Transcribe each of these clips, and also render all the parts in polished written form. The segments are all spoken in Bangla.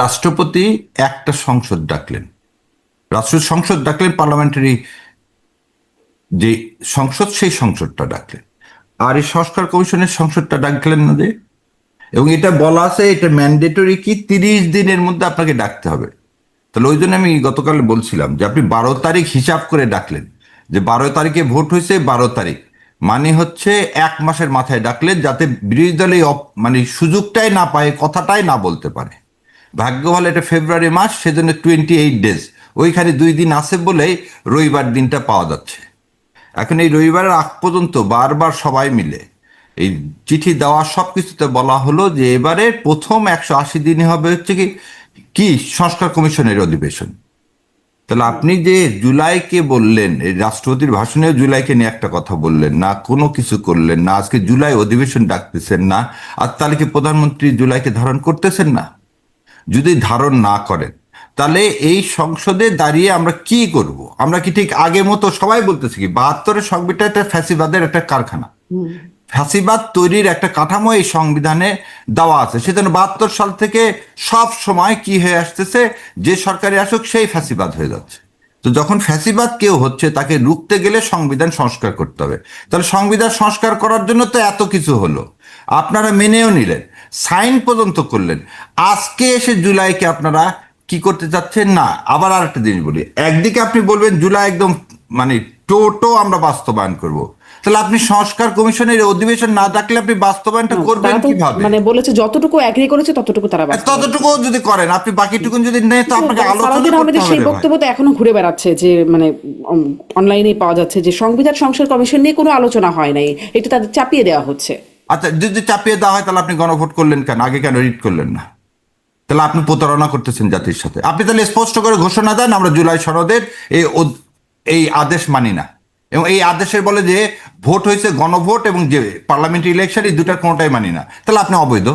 রাষ্ট্রপতি একটা সংসদ ডাকলেন, রাষ্ট্র সংসদ ডাকলেন, পার্লামেন্টারি যে সংসদ সেই সংসদটা ডাকলেন, আর এই সংস্কার কমিশনের সংসদটা ডাকলেন না যে। এবং এটা বলা আছে, এটা ম্যান্ডেটরি কি 30 দিনের মধ্যে আপনাকে ডাকতে হবে। তাহলে ওই জন্য আমি গতকাল বলছিলাম যে আপনি 12 তারিখ হিসাব করে ডাকলেন, যে 12 তারিখে ভোট হয়েছে, 12 তারিখ মানে হচ্ছে 1 মাসের মাথায় ডাকলেন, যাতে বিরোধী দল মানে সুযোগটাই না পায়, কথাটাই না বলতে পারে। ভাগ্য ভালো এটা ফেব্রুয়ারি মাস, সেজন্য 28 ডেজ, ওইখানে 2 দিন আছে বলেই রবিবার দিনটা পাওয়া যাচ্ছে। এখন এই রবিবারের আগ পর্যন্ত বারবার সবাই মিলে এই চিঠি দেওয়া সব কিছুতে বলা হলো যে এবারে প্রথম 180 দিনে হবে হচ্ছে কি কি সংস্কার কমিশনের অধিবেশন। তাহলে আপনি যে জুলাইকে বললেন, এই রাষ্ট্রপতির ভাষণে জুলাইকে নিয়ে একটা কথা বললেন না, কোনো কিছু করলেন না, আজকে জুলাই অধিবেশন ডাকতেছেন না, আর তাহলে কি প্রধানমন্ত্রী জুলাইকে ধারণ করতেছেন না? যদি ধারণ না করেন, তাহলে এই সংসদে দাঁড়িয়ে আমরা কি করব? আমরা কি ঠিক আগে মতো সবাই বলতেছি কি 72-এর সংবিধান একটা ফ্যাসিবাদের একটা কারখানা, ফ্যাসিবাদ তৈরির একটা কাঠামো এই সংবিধানে দেওয়া আছে। সেজন্য 72 সাল থেকে সব সময় কি হয়ে আসতেছে, যে সরকারি আসুক সেই ফ্যাসিবাদ হয়ে যাচ্ছে। তো যখন ফ্যাসিবাদ কেউ হচ্ছে, তাকে রুখতে গেলে সংবিধান সংস্কার করতে হবে। তাহলে সংবিধান সংস্কার করার জন্য তো এত কিছু হলো, আপনারা মেনেও নিলেন, সাইন পর্যন্ত করলেন। আজকে এসে জুলাইকে আপনারা কি করতে চাচ্ছেন না? আবার আর একটা জিনিস বলি, একদিকে আপনি বলবেন জুলাই একদম মানে টোটো আমরা বাস্তবায়ন করব, তাহলে আপনি সংস্কার কমিশনের অধিবেশন না ডাকলে আপনি বাস্তবায়নটা করবেন তারা তো কিভাবে? মানে বলেছে যতটুকু এগ্রি করেছে ততটুকু তারা বাস্তবায়ন করবে। ততটুকু যদি করেন, আপনি বাকিটুকু যদি নেই, তো আপনাকে আলোচনা সালাউদ্দিন করতে আহমেদের হবে সেই রে ভাই। বক্তব্য তো এখনো ঘুরে বেড়াচ্ছে যে মানে অনলাইনে পাওয়া যাচ্ছে যে সংবিধান সংস্কার কমিশন নিয়ে কোনো আলোচনা হয় নাই, এটা তাদের চাপিয়ে দেওয়া হচ্ছে। আচ্ছা, যদি চাপিয়ে দেওয়া হয় তাহলে আপনি গণভোট করলেন কেন? আগে কেন রিট করলেন না? তাহলে আপনি প্রতারণা করতেছেন জাতির সাথে। আপনি তাহলে স্পষ্ট করে ঘোষণা দেন, আমরা জুলাই সনদের এই আদেশ মানি না, এবং এই আদেশের বলে যে ভোট হয়েছে গণভোট এবং যে পার্লামেন্টারি ইলেকশন, এই দুটার কোনোটাই মানি না, তাহলে আপনি অবৈধ।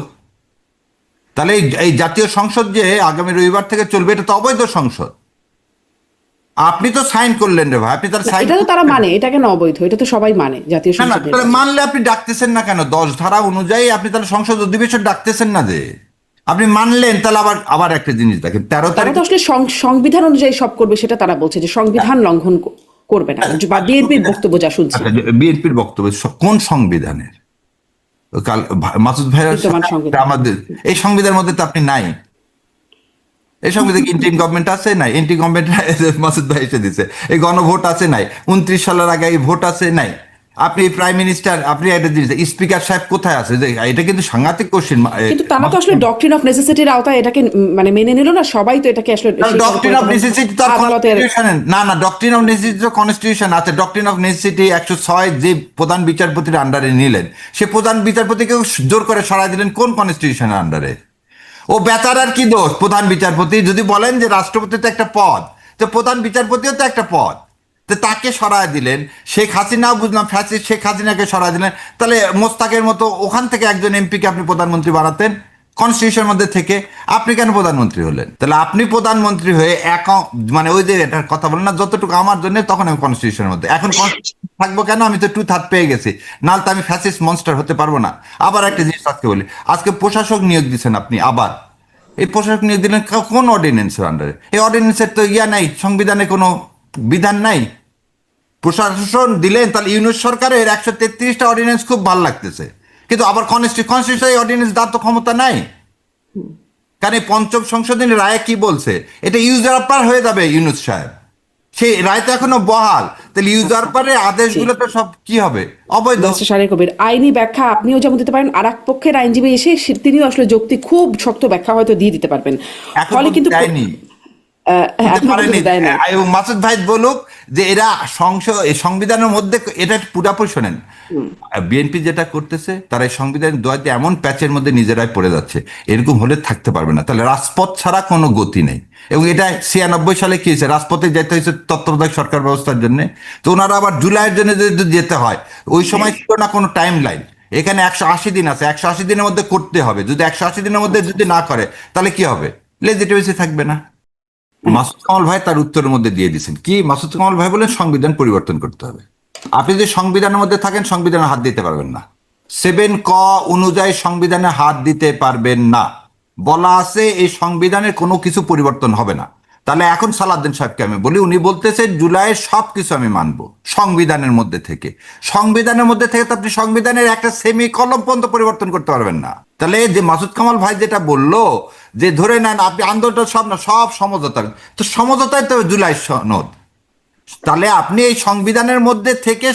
তাহলে এই জাতীয় সংসদ যে আগামী রবিবার থেকে চলবে, এটা তো অবৈধ সংসদ। আপনি তো সাইন করলেন রে ভাই, আপনি তাহলে সাইন। এটা তো তারা মানে, এটা কেন অবৈধ? এটা তো সবাই মানে জাতীয় না না, সংসদ তাহলে নির্বাচন। মানলে আপনি ডাকতেছেন না কেন? 10 ধারা অনুযায়ী আপনি তাহলে সংসদ অধিবেশন ডাকতেছেন না যে। আপনি মানলেন, তাহলে আবার আবার একটা জিনিস দেখেন, 13 তারা তারিখ তো আসলে সংবিধান অনুযায়ী সব করবে, সেটা তারা বলছে যে সংবিধান লঙ্ঘন করবে না, বা বিএনপির বক্তব্য যা শুনছি। বিএনপির বক্তব্য কোন সংবিধানের? কাল মাসুদ ভাইয়ের বিদ্যমান সাথে সংবিধান। আমাদের এই সংবিধানের মধ্যে তো আপনি নাই। এই সংবিধানে ইন্টিম গভর্নমেন্ট আছে নাই? ইন্টিম গভর্নমেন্ট মাসুদ ভাই এসে দিছে। এই গণভোট আছে নাই? 29 সালের আগে এই ভোট আছে নাই? আপনি প্রাইম মিনিস্টার, আপনি একটা জিনিস, স্পিকার সাহেব কোথায় আছে? এটা কিন্তু সাংঘাতিক কোশ্চেন। কিন্তু তারা তো আসলে ডক্ট্রিন অফ নেসেসিটির আওতায় এটাকে মানে মেনে নিল না, সবাই তো এটাকে আসলে ডক্ট্রিন অফ নেসেসিটি তো আদালতের। কনস্টিটিউশন না, না, ডক্ট্রিন অফ নেসেসিটি তো কনস্টিটিউশন আছে। ডক্ট্রিন অফ নেসেসিটি 106 যে প্রধান বিচারপতির আন্ডারে নিলেন, সে প্রধান বিচারপতিকে জোর করে সরাই দিলেন কোন কনস্টিটিউশনের আন্ডারে? ও বেচারার কি দোষ? প্রধান বিচারপতি যদি বলেন যে রাষ্ট্রপতি তো একটা পদ, তো প্রধান বিচারপতিও তো একটা পদ, তো তাকে সরায় দিলেন। শেখ হাসিনাও বুঝলাম ফ্যাসিস্ট, শেখ হাসিনাকে সরায় দিলেন, তাহলে মোস্তাকের মতো ওখান থেকে একজন এমপিকে আপনি প্রধানমন্ত্রী বানাতেন কনস্টিটিউশনের মধ্যে থেকে, আপনি কেন প্রধানমন্ত্রী হলেন? তাহলে আপনি প্রধানমন্ত্রী হয়ে মানে ওই যে এটার কথা বলেন না, যতটুকু আমার জন্য তখন আমি কনস্টিটিউশনের মধ্যে, এখন থাকবো কেন? আমি তো 2/3 পেয়ে গেছি, নাহলে তো আমি ফ্যাসিস্ট মনস্টার হতে পারবো না। আবার একটা জিনিস আজকে বলি, আজকে প্রশাসক নিয়োগ দিচ্ছেন আপনি, আবার এই প্রশাসক নিয়োগ দিলেন কোন অর্ডিন্যান্সের আন্ডারে? এই অর্ডিন্যান্সের তো নাই, সংবিধানে কোনো বিধান নাই। প্রশাসন দিলেন, তাহলে ইউনিট সরকারের 133টা অর্ডিন্যান্স খুব ভালো লাগতেছে, কিন্তু আবার কনস্টিটিউশন অর্ডিন্যান্স দেওয়ার তো ক্ষমতা নাই। কারণ এই পঞ্চম সংশোধনী রায় কি বলছে? এটা ইউজারপার হয়ে যাবে ইউনুস সাহেব, সেই রায় তো এখনো বহাল। তাহলে ইউজারপারের আদেশগুলো তো সব কি হবে? অবৈধ। শারীর কবির আইনি ব্যাখ্যা আপনিও যেমন দিতে পারেন, আর এক পক্ষের আইনজীবী এসে তিনিও আসলে যৌক্তিক খুব শক্ত ব্যাখ্যা হয়তো দিয়ে দিতে পারবেন। ফলে কিন্তু এবং মাসুদ ভাই বলুক যে এরা সংবিধানের মধ্যে, এটা পুরাপুরি শোনেন, বিএনপি যেটা করতেছে, তারা এই সংবিধান দোয়াতে এমন প্যাচের মধ্যে নিজেরাই পড়ে যাচ্ছে, এরকম হলে থাকতে পারবে না। তাহলে রাজপথ ছাড়া কোনো গতি নেই। এবং এটা 96 সালে কি হয়েছে, রাজপথে যেতে হয়েছে তত্ত্বাবধায়ক সরকার ব্যবস্থার জন্য। তো ওনারা আবার জুলাইয়ের জন্য যদি যেতে হয়, ওই সময় ছিল না কোনো টাইম লাইন। এখানে 180 দিন আছে, 180 দিনের মধ্যে করতে হবে। যদি 180 দিনের মধ্যে যদি না করে, তাহলে কি হবে? লেজিটিমেসি থাকবে না। মাসুদ কামাল ভাই তার উত্তরের মধ্যে দিয়ে দিচ্ছেন কি? মাসুদ কামাল ভাই বলেন সংবিধান পরিবর্তন করতে হবে। আপনি যদি সংবিধানের মধ্যে থাকেন, সংবিধানে হাত দিতে পারবেন না। 7 ক অনুযায়ী সংবিধানে হাত দিতে পারবেন না। বলা আছে এই সংবিধানের কোনো কিছু পরিবর্তন হবে না। তাহলে এখন সালাউদ্দিন সাহেবকে আমি বলি, উনি বলতেছে জুলাইয়ের সব কিছু আমি মানবো সংবিধানের মধ্যে থেকে। সংবিধানের মধ্যে থেকে তো আপনি সংবিধানের একটা সেমি কলম পর্যন্ত পরিবর্তন করতে পারবেন না। তাহলে যে মাসুদ কামাল ভাই যেটা বললো যে ধরে নেন আপনি আন্দোলনটা সব না, সব সমঝোতা, তো সমঝোতায় তো জুলাই সনদ। তাহলে আপনি এই সংবিধানের মধ্যে থেকে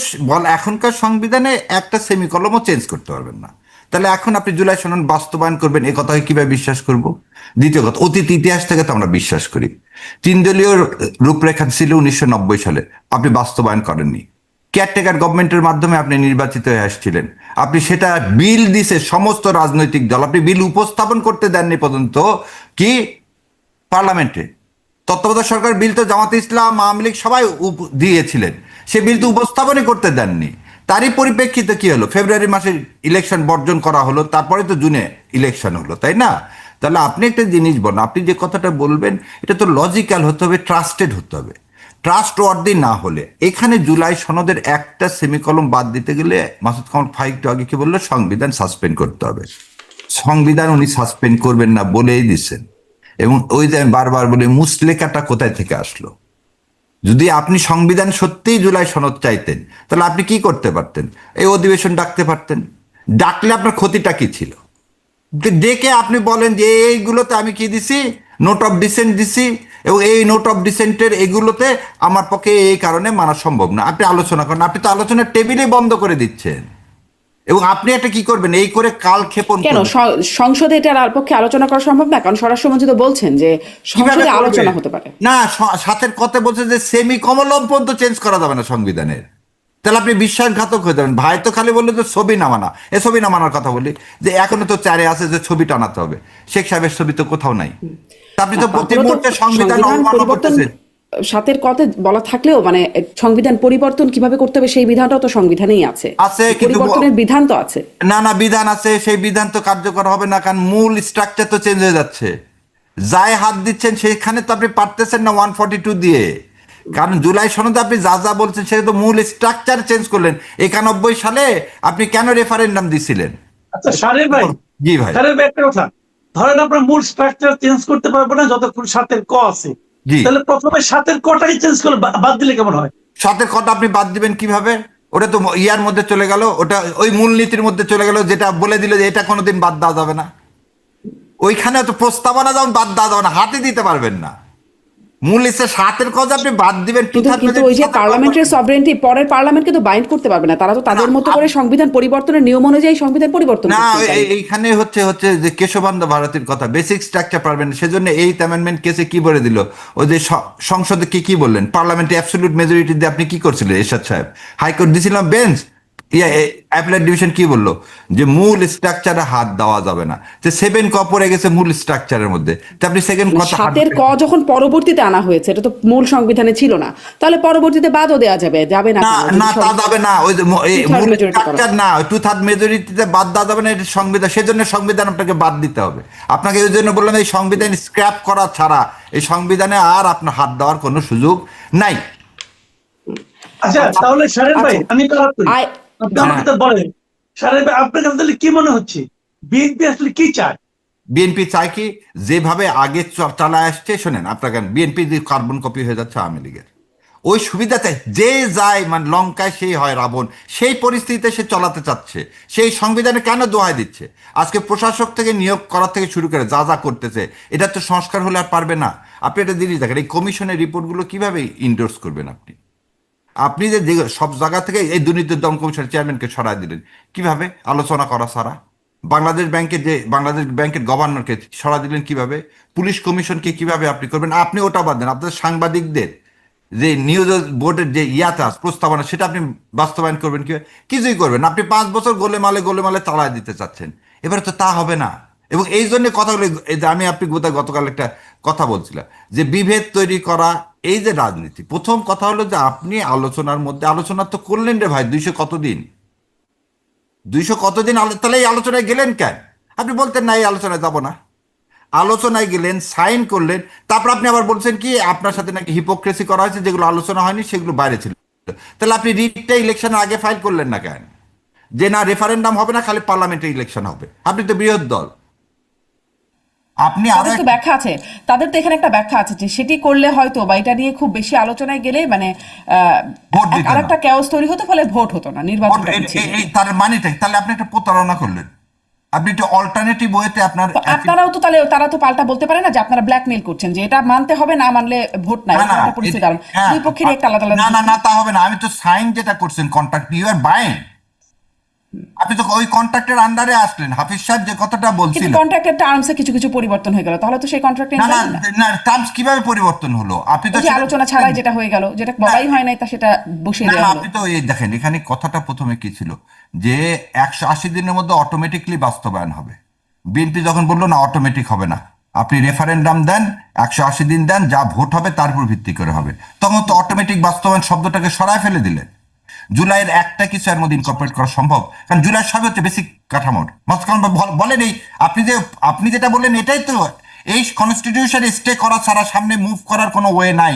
এখনকার সংবিধানে একটা সেমিকলমও চেঞ্জ করতে পারবেন না। তাহলে এখন আপনি জুলাই সনদ বাস্তবায়ন করবেন, এ কথা কিভাবে বিশ্বাস করব? দ্বিতীয় কথা, অতীত ইতিহাস থেকে তো আমরা বিশ্বাস করি। 3 দলীয় রূপরেখা ছিল 1990 সালে, আপনি বাস্তবায়ন করেননি। কেয়ারটেকার গভর্নমেন্টের মাধ্যমে আপনি নির্বাচিত হয়ে আসছিলেন, আপনি সেটা বিল দিছে সমস্ত রাজনৈতিক দল, আপনি বিল উপস্থাপন করতে দেননি পর্যন্ত কি পার্লামেন্টে। তত্ত্বাবধায়ক সরকার বিল তো জামাতে ইসলাম, আওয়ামী লীগ সবাই দিয়েছিলেন, সে বিল তো উপস্থাপনই করতে দেননি। তারই পরিপ্রেক্ষিতে কি হলো, ফেব্রুয়ারি মাসে ইলেকশন বর্জন করা হলো, তারপরে তো জুনে ইলেকশন হলো, তাই না? তাহলে আপনি একটা জিনিস বলেন, আপনি যে কথাটা বলবেন এটা তো লজিক্যাল হতে হবে, ট্রাস্টেড হতে হবে। ট্রাস্ট ওয়ার্দি না হলে এখানে জুলাই সনদের একটা সেমিকলম বাদ দিতে গেলে মাসুদ কামাল ভাই একটু আগে কি বললো, সংবিধান সাসপেন্ড করতে হবে। সংবিধান উনি সাসপেন্ড করবেন না বলেই দিচ্ছেন। এবং ওই যে আমি বারবার বলি, মুসলেকাটা কোথায় থেকে আসলো? যদি আপনি সংবিধান সত্যিই জুলাই সনদ চাইতেন তাহলে আপনি কি করতে পারতেন? এই অধিবেশন ডাকতে পারতেন। ডাকলে আপনার ক্ষতিটা কি ছিল? ডেকে আপনি বলেন যে এইগুলোতে আমি কি দিছি, নোট অফ ডিসেন্ট দিছি, এবং এই নোট অফ ডিসেন্টের এগুলোতে আমার পক্ষে এই কারণে মানা সম্ভব না। আপনি আলোচনা করেন, আপনি তো আলোচনার টেবিলে বন্ধ করে দিচ্ছেন। এবং আপনি এটা কি করবেন, এই করে কাল ক্ষেপণ কেন করবেন। সংসদে এটার পক্ষে আলোচনা করা সম্ভব না? কারণ স্বরাষ্ট্রমন্ত্রী তো বলছেন যে কিভাবে সংসদে করবে? আলোচনা হতে পারে। না, সাথের কথা বলছে যে সেমি কমলম পর্যন্ত চেঞ্জ করা যাবে না সংবিধানের। তাহলে আপনি বিশ্বাসঘাতক হয়ে যাবেন। ভাই তো খালি বললো যে ছবি নামানা, এ ছবি নামানোর কথা বলি, যে এখনো তো চারে আছে যে ছবি টানাতে হবে, শেখ সাহেবের ছবি তো কোথাও নাই। তা আপনি না, তো প্রতি তারপরে তো মুহূর্তে সংবিধান সংবিধান অবমাননা পরিবর্তন করতেছেন। সাথের কথা বলা থাকলেও মানে সংবিধান পরিবর্তন কিভাবে করতে হবে সেই বিধানটাও তো সংবিধানেই আছে। আছে, কিন্তু পরিবর্তনের বিধান তো আছে। না না, বিধান আছে, সেই বিধান তো কার্যকর হবে না, কারণ মূল স্ট্রাকচার তো চেঞ্জ হয়ে যাচ্ছে। যাই হাত দিচ্ছেন সেখানে তো আপনি পারতেছেন না 142 দিয়ে। কারণ জুলাই সনদে আপনি যা যা বলছেন সেটা তো মূল স্ট্রাকচার চেঞ্জ করলেন। 91 সালে আপনি কেন রেফারেন্ডাম দিছিলেন? আচ্ছা শারীর ভাই, জি ভাই। শারীর ভাই একটা কথা, ধরেন আপনার মূল স্ট্রাকচার চেঞ্জ করতে পারবো না যতক্ষণ সাতের ক আছে, জি, তাহলে প্রথমে সাতের কটাই চেঞ্জ করে বাদ দিলে কেমন হয়? সাথের কথা আপনি বাদ দিবেন কিভাবে? ওটা তো ইয়ার মধ্যে চলে গেল, ওটা ওই মূলনীতির মধ্যে চলে গেল, যেটা বলে দিল যে এটা কোনোদিন বাদ দেওয়া যাবে না। ওইখানে তো প্রস্তাবনা যেমন বাদ দেওয়া যাবে না, হাতে দিতে পারবেন না। মূল ইসে সাতের কথা আপনি বাদ দিবেন, কিন্তু কিন্তু ওই যে পার্লামেন্টের সভরেন্টি পরের পার্লামেন্টকে তো বাইন্ড করতে পারবে না, তারা তো তাদের মতো করে সংবিধান পরিবর্তনের নিয়ম অনুযায়ী সংবিধান পরিবর্তন না, করতে পারে। এইখানে হচ্ছে হচ্ছে যে কেশবানন্দ ভারতীর কথা, বেসিক স্ট্রাকচার পারবেন, সেজন্য এই অ্যামেন্ডমেন্ট কেসে কি বলে দিল, ওই যে সংসদে কি বললেন, পার্লামেন্টে অ্যাবসলিউট মেজরিটি দিয়ে আপনি কি করছিলেন এরশাদ সাহেব? হাইকোর্ট দিছিলাম বেঞ্চ, অ্যাপেলেট ডিভিশন কি বললো, যে মূল স্ট্রাকচারে হাত দেওয়া যাবে না, যে 7 ক পড়ে গেছে মূল স্ট্রাকচারের মধ্যে, তো আপনি সেকেন্ড কথা সাতের ক যখন পরবর্তীতে আনা হয়েছে, এটা তো মূল সংবিধানে ছিল না, তাহলে পরবর্তীতে বাদও দেওয়া যাবে যাবে না না কেন? না, তা যাবে না, ওই যে Two-third মূল majority স্ট্রাকচার না, 2/3 মেজরিটিতে বাদ দেওয়া যাবে না, এটা সংবিধান, সেজন্য সংবিধান আপনাকে বাদ দিতে হবে। আপনাকে ওই জন্য বললাম এই সংবিধান স্ক্র্যাপ করা ছাড়া এই সংবিধানে আর আপনার হাত দেওয়ার কোনো সুযোগ নাই। আচ্ছা তাহলে শারীর ভাই আচ্ছা। আমি কালার করি, আপনি হ্যাঁ। আমাকে তো বলেন শারীর ভাই, আপনার কাছে তাহলে কি মনে হচ্ছে বিএনপি আসলে কি চায়? বিএনপি চায় কি, যেভাবে আগে চালায় আসছে, শোনেন আপনাকে, বিএনপি যে কার্বন কপি হয়ে যাচ্ছে আওয়ামী লীগের, ওই সুবিধাতে যে যায়, মানে লঙ্কায় সেই হয় রাবণ, সেই পরিস্থিতিতে সে চালাতে চাচ্ছে। সেই সংবিধানে কেন দোহাই দিচ্ছে? আজকে প্রশাসক থেকে নিয়োগ করা থেকে শুরু করে যা যা করতেছে, এটা তো সংস্কার হলে আর পারবে না। আপনি একটা জিনিস দেখেন, এই কমিশনের রিপোর্টগুলো কিভাবে ইন্ডোর্স করবেন আপনি? আপনি যে সব জায়গা থেকে এই দুর্নীতি দমন কমিশনের চেয়ারম্যানকে সরাই দিলেন কিভাবে? আলোচনা করা ছাড়া। বাংলাদেশ ব্যাংকের গভর্নরকে সরা দিলেন কিভাবে? পুলিশ কমিশনকে কিভাবে আপনি করবেন? আপনি ওটা বাদ দেন, আপনাদের সাংবাদিকদের যে নিউজ বোর্ডের যে ইয়াতে প্রস্তাবনা, সেটা আপনি বাস্তবায়ন করবেন কিভাবে? কিছুই করবেন না। আপনি 5 বছর গোলেমালে চালায় দিতে চাচ্ছেন, এবারে তো তা হবে না। এবং এই জন্য কথাগুলো, এই যে আমি আপনি গতকাল একটা কথা বলছিলাম যে বিভেদ তৈরি করা, এই যে রাজনীতি, প্রথম কথা হলো যে আপনি আলোচনার মধ্যে, আলোচনা তো করলেন রে ভাই, 200 কতদিন, তাহলে এই আলোচনায় গেলেন কেন? আপনি বলতেন না এই আলোচনায় যাব না, আলোচনায় গেলেন, সাইন করলেন, তারপর আপনি আবার বলছেন কি আপনার সাথে নাকি হিপোক্রেসি করা হয়েছে, যেগুলো আলোচনা হয়নি সেগুলো বাইরে ছিল। তাহলে আপনি রিটটা ইলেকশনের আগে ফাইল করলেন না কেন? যে না রেফারেন্ডাম হবে না, খালি পার্লামেন্টে ইলেকশন হবে। আপনি তো বৃহৎ দল, আপনি আরো তাদের তো ব্যাখ্যা আছে, তাদের তো এখানে একটা ব্যাখ্যা আছে যে সেটি করলে হয়তো বা এটা নিয়ে খুব বেশি আলোচনায় গেলে মানে ভোট দিতে আর না। একটা ক্যাওস তৈরি হতো, ফলে ভোট হতো না, নির্বাচনটা পিছিয়ে যেত। তার মানেটা কি? তাহলে আপনি একটা প্রতারণা করলেন, আপনি একটা অল্টারনেটিভ ওয়েতে আপনার তো আপনারাও তো তাহলে, তারা তো পাল্টা বলতে পারে না যে আপনারা ব্ল্যাকমেল করছেন, যে এটা মানতে হবে, না মানলে ভোট নাই, না না এরকম একটা পরিস্থিতি দাঁড়ান। হ্যাঁ, দুই পক্ষেরই একটা আলাদা আলাদা না না যুক্তি। না তা হবে না। আমি তো সাইন যেটা করছেন কন্ট্রাক্ট, ইউ আর বাইং, আপনি তো ওই কন্ট্রাক্টের আন্ডারে আসলেন। হাফিজ সাহেব যে কথাটা কিন্তু বলছিল, কন্ট্রাক্টের টার্মসে কিছু কিছু পরিবর্তন হয়ে গেল, তাহলে তো সেই কন্ট্রাক্টে না না ইনভ্যালিড না। না, টার্মস কিভাবে পরিবর্তন হলো? আপনি তো ওই যে সেটা আলোচনা ছাড়াই যেটা হয়ে গেল, যেটা না বলাই হয় নাই, তা সেটা বসিয়ে না না, দেওয়া হলো। আপনি তো এই দেখেন, এখানে কথাটা প্রথমে কি ছিল যে 180 দিনের মধ্যে অটোমেটিকলি বাস্তবায়ন হবে। বিএনপি যখন বললো না অটোমেটিক হবে না, আপনি রেফারেন্ডাম দেন, 180 দিন দেন, যা ভোট হবে তার উপর ভিত্তি করে হবে, তখন তো অটোমেটিক বাস্তবায়ন শব্দটাকে সরায় ফেলে দিলেন। জুলাইয়ের একটা কিছু এর মধ্যে ইনকর্পোরেট করা সম্ভব, কারণ জুলাইয়ের সবই হচ্ছে বেসিক কাঠামোর মাঝখান বলেন এই, আপনি যেটা বললেন এটাই তো, এই কনস্টিটিউশন স্টে করা ছাড়া সামনে মুভ করার কোনো ওয়ে নাই।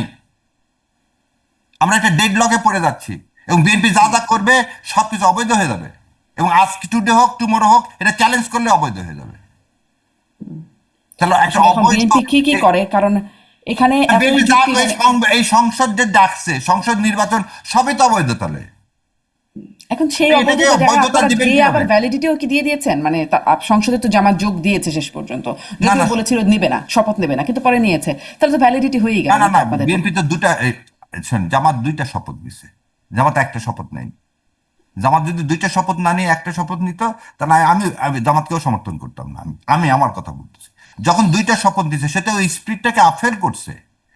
আমরা একটা ডেড লকে পড়ে যাচ্ছি, এবং বিএনপি যা যা করবে সবকিছু অবৈধ হয়ে যাবে, এবং আজকে টুডে হোক টুমোরো হোক এটা চ্যালেঞ্জ করলে অবৈধ হয়ে যাবে। তাহলে একটা আসলে এখন অবৈধ, বিএনপি কি কি করে, কারণ এখানে এত বিএনপি যা যুক্তি মানে এই সংসদ যে ডাকছে, সংসদ নির্বাচন সবই তো অবৈধ। তাহলে এখন সেই এটাকে অবৈধতা জায়গায় বৈধতা আপনারা দিবেন দিয়ে কিভাবে? আবার ভ্যালিডিটিও কি দিয়ে দিয়েছেন, মানে সংসদে তো জামাত যোগ দিয়েছে শেষ পর্যন্ত, না যদিও না বলেছিল নিবে না, শপথ নেবে না, কিন্তু পরে নিয়েছে, তাহলে তো ভ্যালিডিটি হয়েই গেল না না নাকি না, আপনাদের জন্য? বিএনপি তো দুটা শোন, জামাত দুইটা শপথ দিছে, জামাত একটা শপথ নেয়নি। জামাত যদি দুইটা শপথ না নিয়ে একটা শপথ নিত, তাহলে আমি জামাতকেও সমর্থন করতাম না। আমি আমার কথা বলতেছি, যখন দুইটা শপথ দিছে সেটা ওই স্পিরিটটাকে আফের করছে।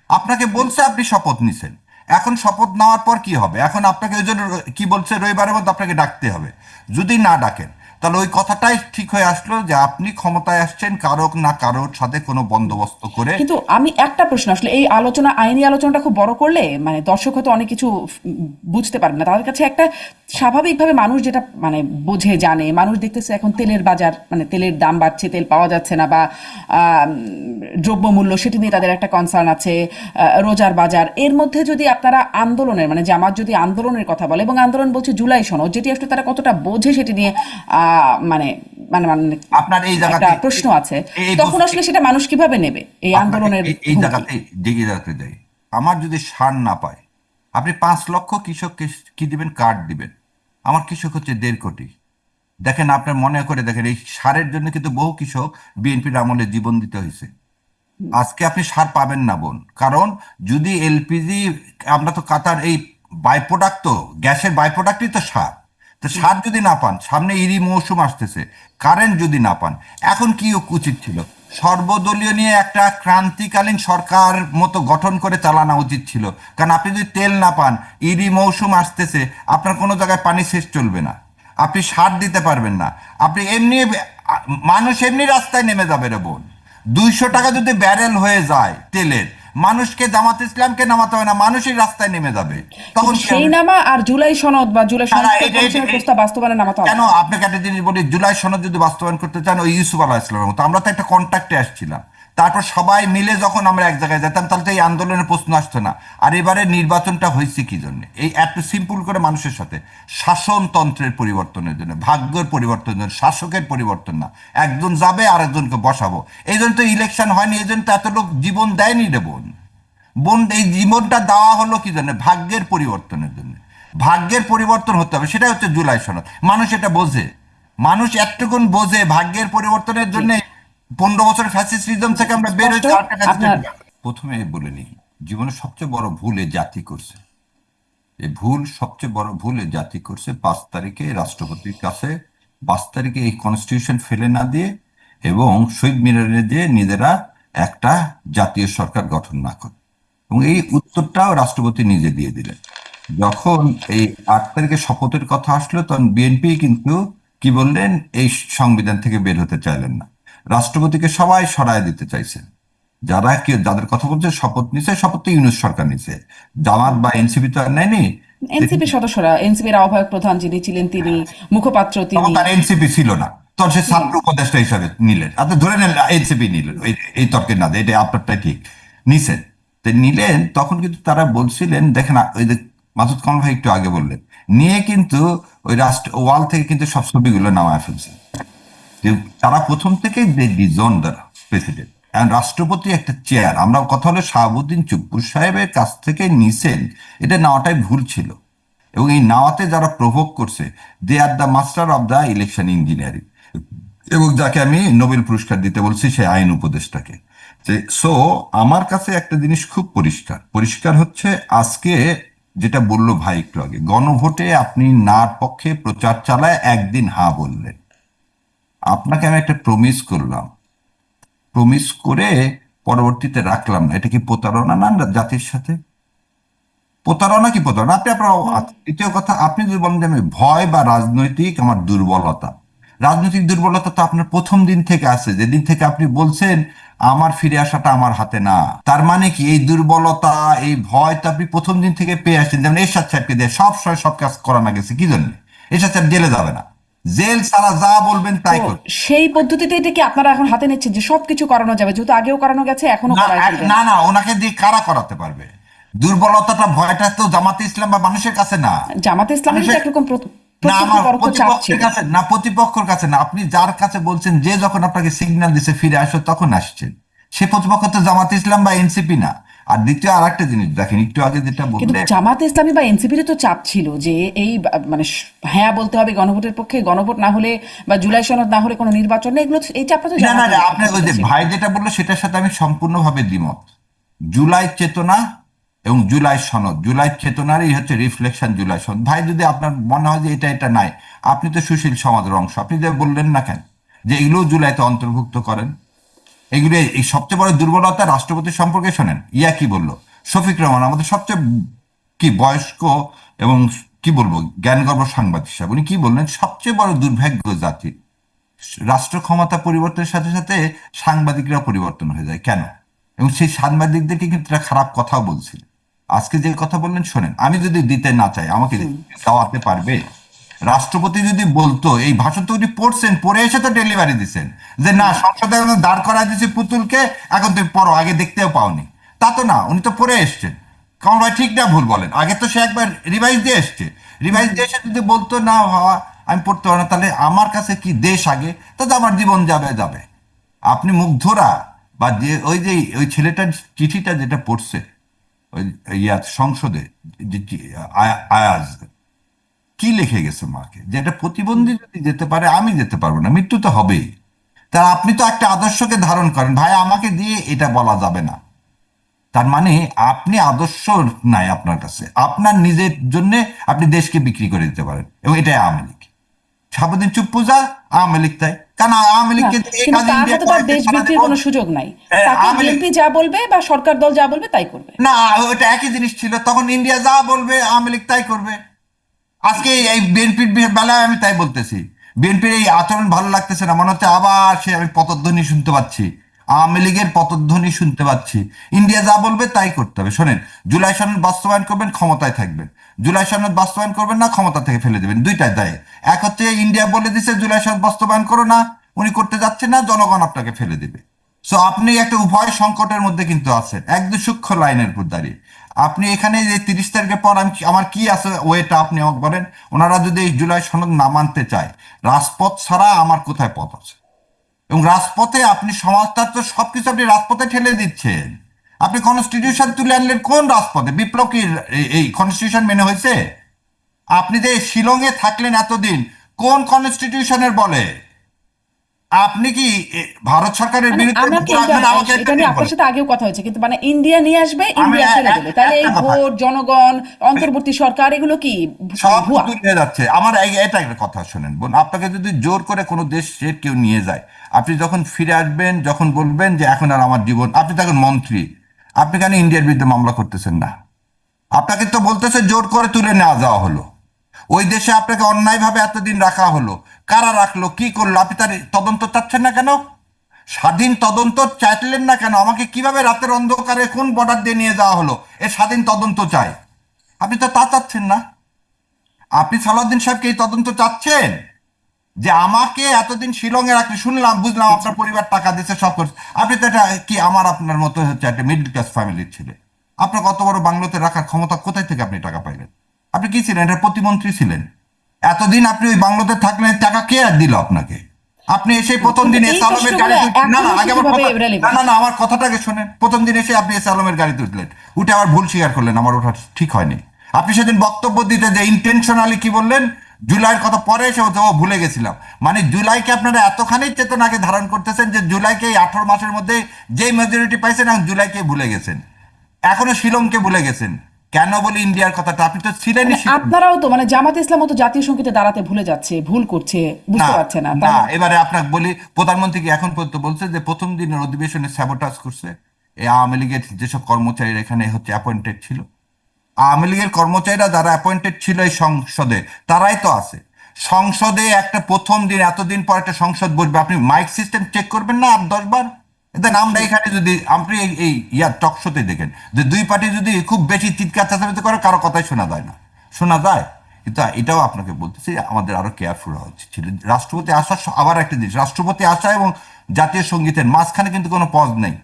আপনাকে বলছে আপনি শপথ নিছেন, এখন শপথ নেওয়ার পর কি হবে? এখন আপনাকে ওই জন্য কি বলছে, রবিবারের মধ্যে আপনাকে ডাকতে হবে। যদি না ডাকেন তাহলে ওই কথাটাই ঠিক হয়ে আসলো যে আপনি ক্ষমতায় আসছেন কারোর না কারোর সাথে কোনো বন্দোবস্ত করে। কিন্তু আমি একটা প্রশ্ন, আসলে এই আলোচনা, আইনি আলোচনাটা খুব বড় করলে মানে দর্শক হয়তো অনেক কিছু বুঝতে পারবে না, তাদের কাছে একটা স্বাভাবিকভাবে মানুষ যেটা মানে বোঝে জানে, মানুষ দেখতেছে এখন তেলের বাজার, মানে তেলের দাম বাড়ছে, তেল পাওয়া যাচ্ছে না, বা দ্রব্যমূল্য সেটি নিয়ে তাদের একটা কনসার্ন আছে, রোজার বাজার, এর মধ্যে যদি আপনারা আন্দোলনের মানে জামাত যদি আন্দোলনের কথা বলে, এবং আন্দোলন বলছে জুলাই সনদ, যেটি আসলে তারা কতটা বোঝে সেটি নিয়ে মানে মানে মানে আপনার এই একটা জায়গাতে প্রশ্ন আছে, এই তখন আসলে সেটা মানুষ কিভাবে নেবে এই আপনাকে আন্দোলনের এই হুমকি? জায়গাতে দিকে যাতে দেয়, আমার যদি সার না পায়, আপনি 5 লক্ষ কৃষককে কি দিবেন? কার্ড দিবেন। আমার কৃষক হচ্ছে 1.5 কোটি। দেখেন, আপনার মনে করে দেখেন, এই সারের জন্য কিন্তু বহু কৃষক বিএনপির আমলে জীবন দিতে হয়েছে। আজকে আপনি সার পাবেন না বোন, কারণ যদি এলপিজি, আমরা তো কাতার এই বাই প্রোডাক্ট, তো গ্যাসের বাই প্রোডাক্টই তো সার। তো সার যদি না পান, সামনে ইরি মৌসুম আসতেছে, কারেন্ট যদি না পান, এখন কি উচিত ছিল? সর্বদলীয় নিয়ে একটা ক্রান্তিকালীন সরকার মতো গঠন করে চালানো উচিত ছিল। কারণ আপনি যদি তেল না পান, ইরি মৌসুম আসতেছে, আপনার কোনো জায়গায় পানি শেষ চলবে না, আপনি সার দিতে পারবেন না, আপনি এমনি মানুষ এমনি রাস্তায় নেমে যাবে রে বোন। 200 টাকা যদি ব্যারেল হয়ে যায় তেলের, মানুষকে, জামাত ইসলামকে নামাতে হবে না, মানুষই রাস্তায় নেমে যাবে। তখন কিন্তু কি সেই হবে? নামা আর জুলাই সনদ বা জুলাই না না, সংস্কার কমিশনের প্রস্তাব বাস্তবায়নে নামাতে হবে কেন? না। আপনাকে একটা জিনিস বলি, জুলাই সনদ যদি বাস্তবায়ন করতে চান, ওই ইউসুফ আলাহ ইসলামের মতো আমরা তো একটা কন্ট্রাক্টে আসছিলাম, তারপর সবাই মিলে যখন আমরা এক জায়গায় যেতাম, তাহলে তো এই আন্দোলনের প্রশ্ন আসতো না। আর এবারে নির্বাচনটা হয়েছে কি জন্য? এই এত সিম্পল করে মানুষের সাথে, শাসনতন্ত্রের পরিবর্তনের জন্য, ভাগ্যের পরিবর্তনের জন্য, শাসকের পরিবর্তন না। একজন যাবে আর একজনকে বসাবো, এই জন্য তো ইলেকশন হয়নি, এই জন্য তো এত লোক জীবন দেয়নি রে বোন। বোন, এই জীবনটা দেওয়া হলো কি জন্য? ভাগ্যের পরিবর্তনের জন্য। ভাগ্যের পরিবর্তন হতে হবে, সেটা হচ্ছে জুলাই সনদ। মানুষ এটা বোঝে, মানুষ এতটুকুন বোঝে ভাগ্যের পরিবর্তনের জি জন্য। 15 বছর ফ্যাসিস্টিজম জি, থেকে আমরা বের স্পষ্ট। হয়েছি, আরেকটা আপনার ফ্যাসিস্ট। প্রথমে বলে নিই, জীবনের সবচেয়ে বড় ভুল এ জাতি করছে। এই ভুল, সবচেয়ে বড় ভুল এ জাতি করছে 5 তারিখে রাষ্ট্রপতির কাছে, 5 তারিখে এই কনস্টিটিউশন ফেলে না দিয়ে, এবং শহীদ মিনারে দিয়ে নিজেরা একটা জাতীয় সরকার গঠন না করে। এবং এই উত্তরটাও রাষ্ট্রপতি নিজে দিয়ে দিলেন। যখন এই 8 তারিখে শপথের কথা আসলো, তখন বিএনপি কিন্তু কি বললেন? এই সংবিধান থেকে বের হতে চাইলেন না, রাষ্ট্রপতিকে সবাই সরায় দিতে চাইছেন। যারা কি, যাদের কথা বলছে শপথ নিছে, শপথ তো ইউনূস সরকার নিছে, জামাত বা এনসিপি তো আর নেয়নি। এনসিপির সদস্যরা, এনসিপির আহ্বায়ক প্রধান যিনি ছিলেন তিনি, মুখপাত্র তখন তিনি। তার এনসিপি ছিল না, তখন সে ছাত্র উপদেষ্টা হিসাবে নিলেন। আপনি ধরে নেন এনসিপি নিলেন, এই তর্কের না, এটা আপনারটাই ঠিক নিছেন। তো নিলেন, তখন কিন্তু তারা বলছিলেন, দেখেন ওই যে মাসুদ কামাল ভাই একটু আগে বললেন, নিয়ে কিন্তু ওই রাষ্ট্র ওয়াল থেকে কিন্তু সব ছবিগুলো নামায় ফেলছে। যে তারা প্রথম থেকে দে ডিজন দ্য প্রেসিডেন্ট, এখন রাষ্ট্রপতি একটা চেয়ার, আমরা কথা হলো শাহাবুদ্দিন চুপ্পু সাহেবের কাছ থেকে নিছেন, এটা নেওয়াটাই ভুল ছিল। এবং এই নেওয়াতে যারা প্রভোগ করছে, they are the master of the election engineering, এবং যাকে আমি নোবেল পুরস্কার দিতে বলছি সে আইন উপদেষ্টাকে। সো আমার কাছে একটা জিনিস খুব পরিষ্কার পরিষ্কার হচ্ছে, আজকে যেটা বললো ভাই একটু আগে, গণভোটে আপনি নার পক্ষে প্রচার চালায় একদিন হা বললেন, আপনাকে আমি একটা প্রমিস করলাম, প্রমিস করে পরবর্তীতে রাখলাম না, এটা কি প্রতারণা না জাতির সাথে? প্রতারণা কি প্রতারণা? আপনি আপনার দ্বিতীয় কথা, আপনি যদি বলেন যে আমি ভয় বা রাজনৈতিক আমার দুর্বলতা, রাজনৈতিক দুর্বলতা তো আপনার প্রথম দিন থেকে আছে, যেদিন থেকে আপনি বলছেন আমার ফিরে আসাটা আমার হাতে না। তার মানে কি এই দুর্বলতা, এই ভয় তো আপনি প্রথম দিন থেকে পেয়ে আসছেন। যেমন এরশাদ সাহেবকে দিয়ে সব সময় সব কাজ করানো গেছে, কি জন্য? এরশাদ সাহেব জেলে যাবে না, জেল ছাড়া যা বলবেন তাই তো করবে। সেই পদ্ধতিতে এটা কি আপনারা এখন হাতে নিচ্ছেন যে সবকিছু করানো যাবে, যেহেতু আগেও করানো গেছে এখনো না করাই ফেলবেন? না না, ওনাকে দিয়ে কারা করাতে পারবে? দুর্বলতাটা ভয়টা তো জামাতে ইসলাম বা মানুষের কাছে না। জামাতে ইসলামের তো মানুষের, একরকম না প্রত্যক্ষ আমার পরোক্ষ চাপ প্রতিপক্ষের ছিল। কাছে না, প্রতিপক্ষের কাছে না, আপনি যার কাছে বলছেন, যে যখন আপনাকে সিগন্যাল দিছে ফিরে আসো তখন আসছেন, সে প্রতিপক্ষ তো জামাত ইসলাম বা এনসিপি না। আর দ্বিতীয় আর একটা জিনিস দেখেন, একটু আগে যেটা কিন্তু বললে, জামাতে ইসলামী বা এনসিপির তো চাপ ছিল যে এই মানে হ্যাঁ বলতে হবে গণভোটের পক্ষে, গণভোট না হলে বা জুলাই সনদ না হলে কোনো নির্বাচন নেই, এগুলো এই চাপটা তো না না না, জামাতের আপনার ওই পক্ষে যে ছিল। ভাই যেটা বললো সেটার সাথে আমি সম্পূর্ণভাবে দ্বিমত। জুলাই চেতনা এবং জুলাই সনদ, জুলাই চেতনারই হচ্ছে রিফ্লেকশন জুলাই সনদ। ভাই যদি আপনার মনে হয় যে এটা এটা নাই, আপনি তো সুশীল সমাজের অংশ, আপনি যে বললেন না কেন যে এগুলো জুলাইতে অন্তর্ভুক্ত করেন? এগুলো এই সবচেয়ে বড় দুর্বলতা রাষ্ট্রপতি সম্পর্কে শোনেন, ইয়া কি বললো, শফিক রহমান আমাদের সবচেয়ে কি বয়স্ক এবং কি বলবো জ্ঞানগর্ভ সাংবাদিক সাহেব, উনি কি বললেন, সবচেয়ে বড় দুর্ভাগ্য জাতি, রাষ্ট্র ক্ষমতা পরিবর্তনের সাথে সাথে সাংবাদিকরা পরিবর্তন হয়ে যায় কেন? এবং সেই সাংবাদিকদেরকে কিন্তু তারা খারাপ কথাও বলছিল। আজকে যে কথা বললেন শোনেন, আমি যদি দিতে না চাই আমাকে দেওয়াতে পারবে? রাষ্ট্রপতি যদি বলতো, এই ভাষণ তো উনি পড়ছেন, পড়ে এসে তো ডেলিভারি দিচ্ছেন যে না সংসদে এখন দাঁড় করা দিয়েছে পুতুলকে, এখন তুমি পড়ো, আগে দেখতেও পাওনি। তা তো না, উনি তো পড়ে এসছেন। কারণ ভাই ঠিক না ভুল বলেন, আগে তো সে একবার রিভাইজ দিয়ে এসছে, রিভাইজ দিয়ে এসে যদি বলতো না হওয়া আমি পড়তে পারবো না, তাহলে আমার কাছে কি দেশ আগে, তাতে আমার জীবন যাবে যাবে। আপনি মুগ্ধরা বা যে ওই যে ওই ছেলেটার চিঠিটা যেটা পড়ছে ওই ইয়া সংসদে, যে আয়াজ কি লিখে গেছে মাকে, যে এটা প্রতিবন্ধী যদি যেতে পারে আমি যেতে পারবো না, মৃত্যু তো হবেই। তা আপনি তো একটা আদর্শকে ধারণ করেন, ভাই আমাকে দিয়ে এটা বলা যাবে না। তার মানে আপনি আদর্শ নাই আপনার কাছে, আপনার নিজের জন্য আপনি দেশকে বিক্রি করে দিতে পারেন, এবং এটাই আওয়ামী লীগ। সারাদিন চুপ পূজা, আওয়ামী লীগ তাই, কারণ আওয়ামী না, লীগকে এই কিন্তু কাজ তার ইন্ডিয়া হাতে তো আর করাইতে দেশ সারা বিক্রির জীবন। কোনো সুযোগ নাই। তাকে আওয়ামী লীগ, বিএনপি যা বলবে বা সরকার দল যা বলবে তাই করবে। না ওটা একই জিনিস ছিল, তখন ইন্ডিয়া যা বলবে আওয়ামী লীগ তাই করবে। আজকে এই বিএনপির বেলায় আমি তাই বলতেছি, বিএনপির এই আচরণ ভালো লাগতেছে না, মনে হচ্ছে আবার সে আমি পতধ্বনি শুনতে পাচ্ছি, আওয়ামী লীগের পতধ্বনি শুনতে পাচ্ছি। ইন্ডিয়া যা বলবে তাই করতে হবে। শোনেন, জুলাই সনদ বাস্তবায়ন করবেন ক্ষমতায় থাকবেন, জুলাই সনদ বাস্তবায়ন করবেন না ক্ষমতা থেকে ফেলে দেবেন, দুইটাই দায়। এক হচ্ছে ইন্ডিয়া বলে দিছে জুলাই সনদ বাস্তবায়ন করো না, উনি করতে যাচ্ছে না, জনগণ আপনাকে ফেলে দিবে। সো আপনি একটা উভয় সংকটের মধ্যে কিন্তু আছেন, একদম সূক্ষ্ম লাইনের উপর দাঁড়িয়ে। আপনি এখানে যে 30 তারিখের পর আমি আমার কি আছে ওয়েটা আপনি আমাকে বলেন, ওনারা যদি এই জুলাই সনদ না মানতে চায়, রাজপথ ছাড়া আমার কোথায় পথ আছে? এবং রাজপথে আপনি সমাজটার তো সবকিছু আপনি রাজপথে ঠেলে দিচ্ছেন। আপনি কনস্টিটিউশন তুলে আনলেন কোন রাজপথে? বিপ্লব কি এই কনস্টিটিউশন মেনে হয়েছে? আপনি যে শিলংয়ে থাকলেন এতদিন, কোন কনস্টিটিউশনের বলে? আপনি কি ভারত সরকারের মানে বিরুদ্ধে আমরা কি মুখে এটা আসবেন? আমাকে একটা এটা নিয়ে জিনিস আপনার বলেন। সাথে আগেও কথা হয়েছে, কিন্তু মানে ইন্ডিয়া নিয়ে আসবে, আমি ইন্ডিয়া ফেলে দেবে, তাহলে এই একটা কথা, ভোট জনগণ অন্তর্বর্তী সরকার এগুলো কি মানে সব ভুয়া? উতুল হয়ে যাচ্ছে। আমার এটা একটা কথা শোনেন বোন, আপনাকে যদি জোর করে কোনো দেশে কেউ নিয়ে যায়, আপনি যখন ফিরে আসবেন, যখন বলবেন যে এখন আর আমার জীবন, আপনি তখন মন্ত্রী, আপনি কেন ইন্ডিয়ার বিরুদ্ধে মামলা করতেছেন না? আপনাকে তো বলতেছে জোর করে তুলে নেওয়া যাওয়া হলো, ওই দেশে আপনাকে অন্যায়ভাবে এতদিন রাখা হলো, কারা রাখলো, কি করলো, আপনি তার তদন্ত চাচ্ছেন না কেন? স্বাধীন তদন্ত চাইলেন না কেন? আমাকে কিভাবে রাতের অন্ধকারে কোন বর্ডার দিয়ে নিয়ে যাওয়া হলো, এর স্বাধীন তদন্ত চাই। আপনি তো তা চাচ্ছেন না। আপনি সালাউদ্দিন সাহেবকে এই তদন্ত চাচ্ছেন যে আমাকে এতদিন শিলংয়ে রাখতে, শুনলাম বুঝলাম আপনার পরিবার টাকা দিচ্ছে সব করছে, আপনি তো এটা কি আমার আপনার মতো হচ্ছে একটা মিডল ক্লাস ফ্যামিলির ছেলে, আপনার কত বড় বাংলোতে রাখার ক্ষমতা কোথায় থেকে আপনি টাকা পাইলেন? আপনি কি ছিলেন? এটা প্রতিমন্ত্রী ছিলেন, এতদিন আপনি ওই বাংলোতে থাকলেন, টাকা কে আর দিল আপনাকে? আপনি এসে প্রথম দিন এই এস আলমের প্রশ্নগুলো গাড়ি না না এখনো আগে আমার কিভাবে কথা relevant? না না না আমার কথাটাকে শোনেন। প্রথম দিন এসে আপনি এস আলমের গাড়িতে উঠলেন, উঠে আবার ভুল স্বীকার করলেন আমার ওঠা ঠিক হয়নি। আপনি সেদিন বক্তব্য দিতে যে ইন্টেনশনালি কি বললেন, জুলাইয়ের কথা পরে এসে ও ভুলে গেছিলাম। মানে জুলাইকে আপনারা এতখানি চেতনাকে ধারণ করতেছেন যে জুলাইকে এই 18 মাসের মধ্যে যেই মেজরিটি পাইছেন এখন জুলাইকে ভুলে গেছেন, এখনো শিলংকে ভুলে গেছেন। কেন বলি ইন্ডিয়ার কথাটা, আপনি তো ছিলেনই শিলং। আপনারাও তো জামাত ইসলাম তো জাতীয় সঙ্গীতে দাঁড়াতে ভুলে যাচ্ছে, ভুল করছে, না বুঝতে পারছে না না এবারে আপনাকে বলি, প্রধানমন্ত্রী কি এখন পর্যন্ত বলছে যে প্রথম দিনের অধিবেশনে স্যাবোটাজ করছে এই আওয়ামী লীগের যেসব কর্মচারীরা এখানে হচ্ছে অ্যাপয়েন্টেড ছিল? আওয়ামী লীগের কর্মচারীরা যারা অ্যাপয়েন্টেড ছিল এই সংসদে তারাই তো আছে। সংসদে একটা প্রথম দিন এতদিন পর একটা সংসদ বসবে, আপনি মাইক সিস্টেম চেক করবেন না 8-10 বার? দেন আমরা এখানে যদি আপনি এই ইয়ার টক শোতে দেখেন যে দুই পার্টি যদি খুব বেশি চিৎকার চেঁচামেচি করে কারো কথাই শোনা যায় না, শোনা যায়। কিন্তু এটাও আপনাকে বলতেছি আমাদের আরো কেয়ারফুল হওয়া উচিত ছিল। রাষ্ট্রপতি আসা আবার একটা জিনিস, রাষ্ট্রপতি আসা এবং জাতীয় সঙ্গীতের মাঝখানে কিন্তু কোনো পজ নেই।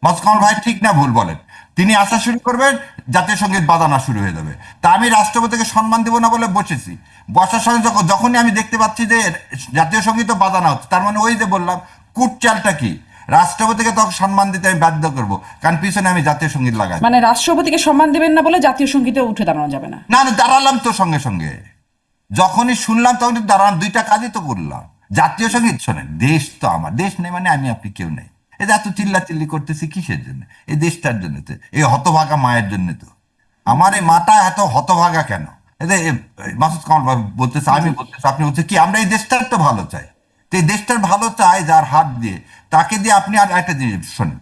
মস্কন ভাই ঠিক না ভুল বলেন, তিনি আসা শুরু করবেন, জাতীয় সঙ্গীত বাজানো শুরু হয়ে যাবে। তা আমি রাষ্ট্রপতিকে সম্মান দেবো না বলে বসেছি, বসার সঙ্গে যখনই আমি দেখতে পাচ্ছি যে জাতীয় সঙ্গীত বাজানো হচ্ছে, তার মানে ওই যে বললাম কুটচালটা কি, রাষ্ট্রপতিকে তখন সম্মান দিতে আমি বাধ্য করবো, কারণ পিছনে আমি জাতীয় সঙ্গীত লাগাই। রাষ্ট্রপতিকে সম্মান দেবেন না বলে জাতীয় সঙ্গীতে উঠে দাঁড়ানো যাবে না। না না দাঁড়ালাম তো সঙ্গে সঙ্গে, যখনই শুনলাম তখন দাঁড়ালাম, দুইটা কাজই তো করলাম। জাতীয় সঙ্গীত শোনেন, দেশ তো আমার, দেশ নেই মানে আমি আপনি কেউ নেই। এই যে এত চিল্লা চিল্লি করতেছি কিসের জন্য? এই দেশটার জন্য তো, এই হতভাগা মায়ের জন্য তো। আমার এই মাটা এত হতভাগা কেন? এই যে মাসুদ কামাল ভাই বলতেছে, আমি বলতেছি, আপনি বলছেন কি আমরা এই দেশটার তো ভালো চাই। তো এই দেশটার ভালো চাই যার হাত দিয়ে, তাকে দিয়ে আপনি আর একটা জিনিস শোনেন,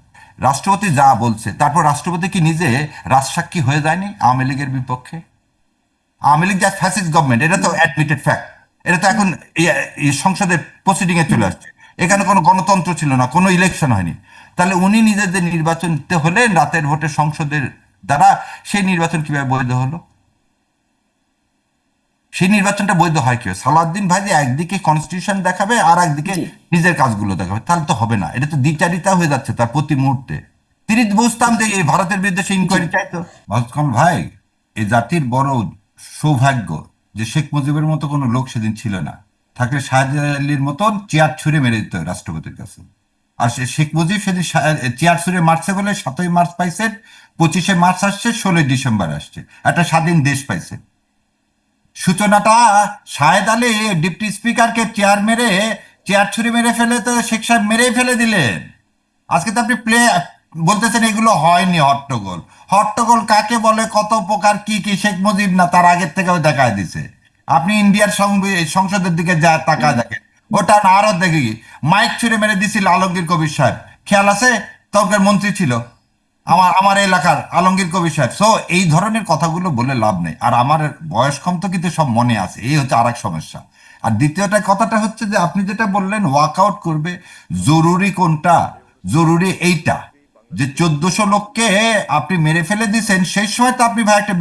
রাষ্ট্রপতি যা বলছে তারপর রাষ্ট্রপতি কি নিজে রাজসাক্ষী হয়ে যায়নি আওয়ামী লীগের বিপক্ষে? আওয়ামী লীগ যা ফ্যাসিস্ট গভর্নমেন্ট, এটা তো অ্যাডমিটেড ফ্যাক্ট। এটা তো এখন এই সংসদের প্রসিডিং এ চলে আসছে। এখানে কোনো গণতন্ত্র ছিল না, কোনো ইলেকশন হয়নি। তাহলে উনি নিজেদের নির্বাচন দিতে হলেন রাতের ভোটে সংসদের দ্বারা, সেই নির্বাচন কিভাবে বৈধ হলো? সেই নির্বাচনটা বৈধ হয় কি? সালাউদ্দিন ভাই যে একদিকে কনস্টিটিউশন দেখাবে আর একদিকে জি। নিজের কাজগুলো দেখাবে, তাহলে তো হবে না। এটা তো দ্বিচারিতা হয়ে যাচ্ছে তার প্রতি মুহূর্তে। তিনি বুঝতাম যে এই ভারতের বিরুদ্ধে সে ইনকোয়ারি চাইতো। ভাস্কর ভাই, এই জাতির বড় সৌভাগ্য যে শেখ মুজিবের মতো কোনো লোক সেদিন ছিল না। থাকলে শাহজাহান আলীর মতন চেয়ার ছুঁড়ে মেরে দিত রাষ্ট্রপতির কাছে। আর শেখ মুজিব সেদিন চেয়ার ছুঁড়ে মারছে বলে 7ই মার্চ পাইছেন, 25শে মার্চ আসছে, 16ই ডিসেম্বর আসছে, একটা স্বাধীন দেশ পাইছে। সূচনাটা শাহেদ আলী ডিপটি স্পিকারকে চেয়ার ছুরি মেরে ফেলে তো শেখ সাহেব মেরেই ফেলে দিলেন। আজকে তো আপনি বলতেছেন এগুলো হয়নি হট্টগোল। হট্টগোল কাকে বলে, কত প্রকার কি কি, শেখ মুজিব না তার আগের থেকেও দেখায় দিছে। আপনি ইন্ডিয়ার সংসদের দিকে যা তাকায় দেখেন, ওটা না আরো দেখি মাইক ছুড়ে মেরে দিছিল আলমগীর কবির সাহেব, খেয়াল আছে? তখনকার মন্ত্রী ছিল আমার আমার এলাকার আলমগীর কবির সাহেব। সো এই ধরনের কথাগুলো বলে লাভ নেই। আর আমার বয়স কম তো, কিন্তু সব মনে আছে, এই হচ্ছে আরেক সমস্যা। আর দ্বিতীয়টা কথাটা হচ্ছে যে আপনি যেটা বললেন ওয়াকআউট করবে, জরুরি কোনটা? জরুরি এইটা যে 1400 লোককে আপনি মেরে ফেলে দিয়েছেন, সেই সময় তো আপনি ভাই একটা